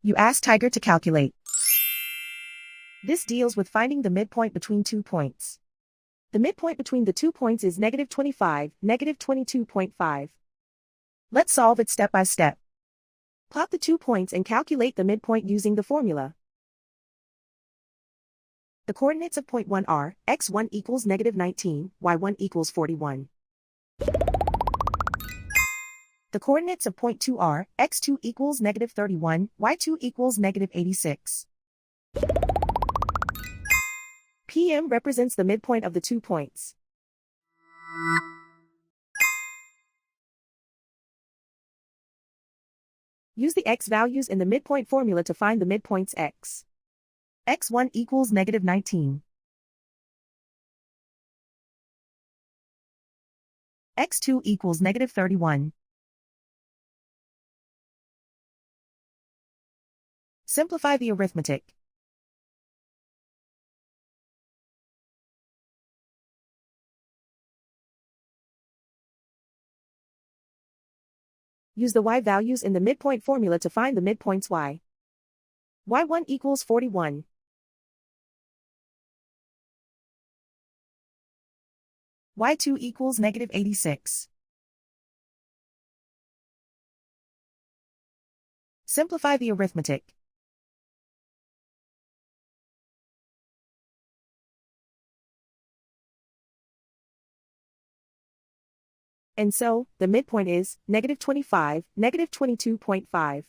You ask Tiger to calculate. This deals with finding the midpoint between 2 points. The midpoint between the 2 points is -25, -22.5. Let's solve it step by step. Plot the 2 points and calculate the midpoint using the formula. The coordinates of point 1 are, x1 equals -19, y1 equals 41. The coordinates of point 2 are, x2 equals -31, y2 equals -86. PM represents the midpoint of the 2 points. Use the x values in the midpoint formula to find the midpoints x. x1 equals -19. x2 equals -31. Simplify the arithmetic. Use the y values in the midpoint formula to find the midpoints y. y1 equals 41. y2 equals -86. Simplify the arithmetic. And so, the midpoint is -25, -22.5.